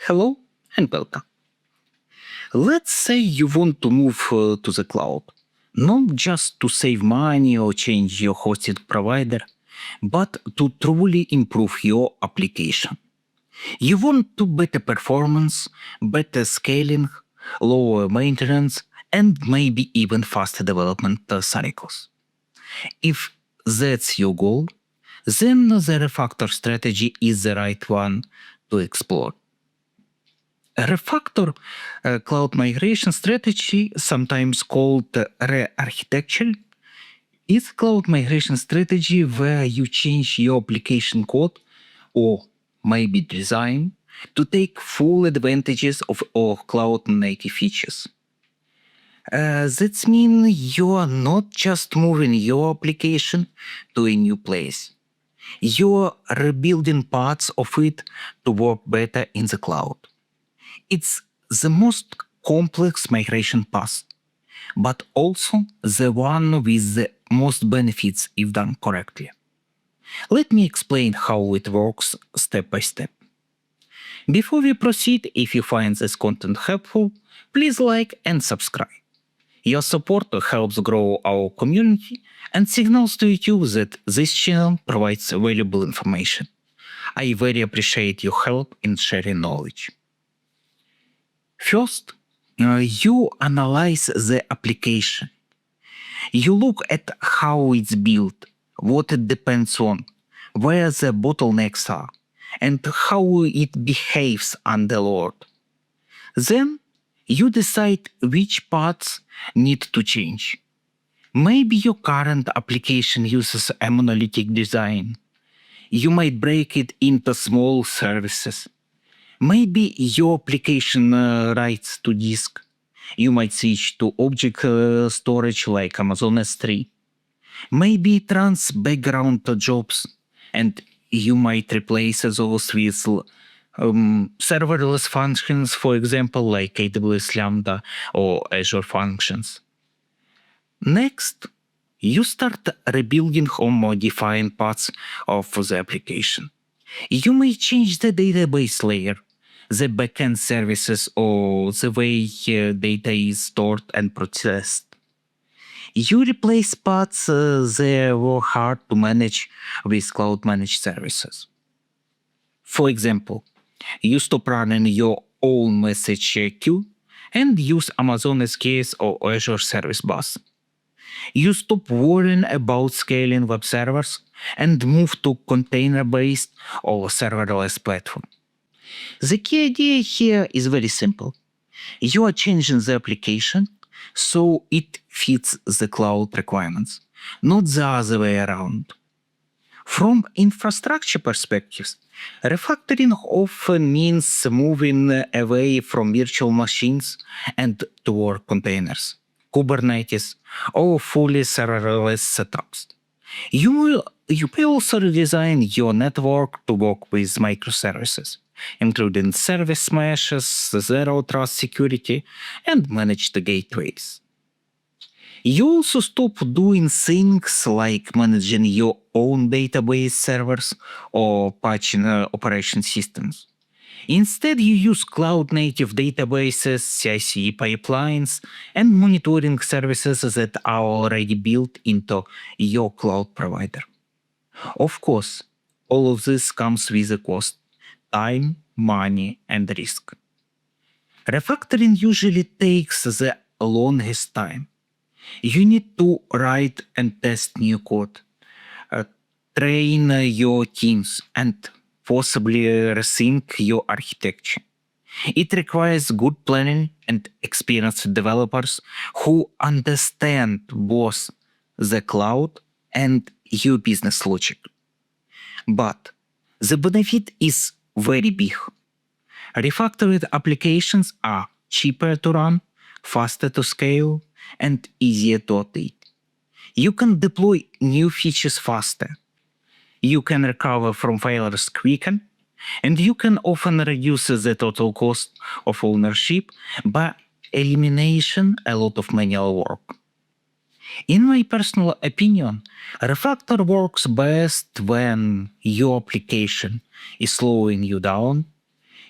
Hello and welcome. Let's say you want to move to the cloud, not just to save money or change your hosted provider, but to truly improve your application. You want to better performance, better scaling, lower maintenance, and maybe even faster development cycles. If that's your goal, then the refactor strategy is the right one to explore. A refactor cloud migration strategy, sometimes called rearchitecture, is cloud migration strategy where you change your application code or maybe design to take full advantages of all cloud native features. That means you are not just moving your application to a new place. You're rebuilding parts of it to work better in the cloud. It's the most complex migration path, but also the one with the most benefits if done correctly. Let me explain how it works step by step. Before we proceed, if you find this content helpful, please like and subscribe. Your support helps grow our community and signals to YouTube that this channel provides valuable information. I very appreciate your help in sharing knowledge. First, you analyze the application. You look at how it's built, what it depends on, where the bottlenecks are, and how it behaves under load. Then, you decide which parts need to change. Maybe your current application uses a monolithic design. You might break it into small services. Maybe your application writes to disk. You might switch to object storage like Amazon S3. Maybe it runs background jobs, and you might replace those with serverless functions, for example, like AWS Lambda or Azure Functions. Next, you start rebuilding or modifying parts of the application. You may change the database layer, the backend services, or the way data is stored and processed. You replace parts that were hard to manage with cloud managed services. For example, you stop running your own message queue and use Amazon SKS or Azure Service Bus. You stop worrying about scaling web servers and move to container-based or serverless platform. The key idea here is very simple. You are changing the application so it fits the cloud requirements, not the other way around. From infrastructure perspectives, refactoring often means moving away from virtual machines and toward containers, Kubernetes, or fully serverless setups. You may also redesign your network to work with microservices, including service meshes, zero trust security, and managed gateways. You also stop doing things like managing your own database servers or patching operation systems. Instead, you use cloud-native databases, CI/CD pipelines, and monitoring services that are already built into your cloud provider. Of course, all of this comes with a cost: time, money, and risk. Refactoring usually takes the longest time. You need to write and test new code, train your teams, and possibly rethink your architecture. It requires good planning and experienced developers who understand both the cloud and your business logic. But the benefit is very big. Refactored applications are cheaper to run, faster to scale, and easier to update. You can deploy new features faster. You can recover from failures quicker, and you can often reduce the total cost of ownership by elimination a lot of manual work. In my personal opinion, Refactor works best when your application is slowing you down,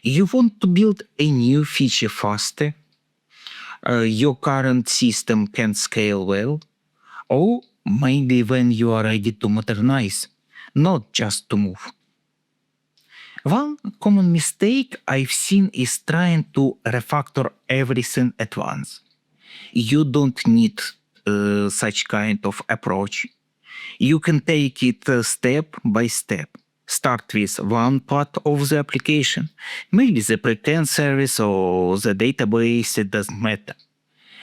You want to build a new feature faster, your current system can scale well, or maybe when you are ready to modernize, not just to move. One common mistake I've seen is trying to refactor everything at once. You don't need such kind of approach. You can take it step by step. Start with one part of the application, maybe the pretend service or the database, it doesn't matter,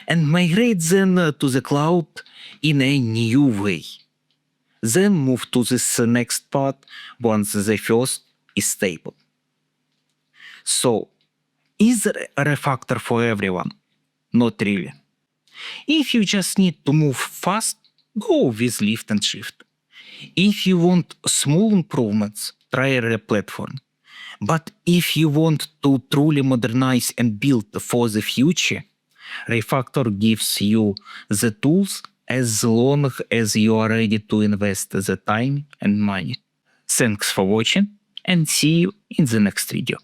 and migrate them to the cloud in a new way. Then move to this next part once the first is stable. So, is there a refactor for everyone? Not really. If you just need to move fast, go with lift and shift. If you want small improvements, try a replatform. But if you want to truly modernize and build for the future, Refactor gives you the tools as long as you are ready to invest the time and money. Thanks for watching and see you in the next video.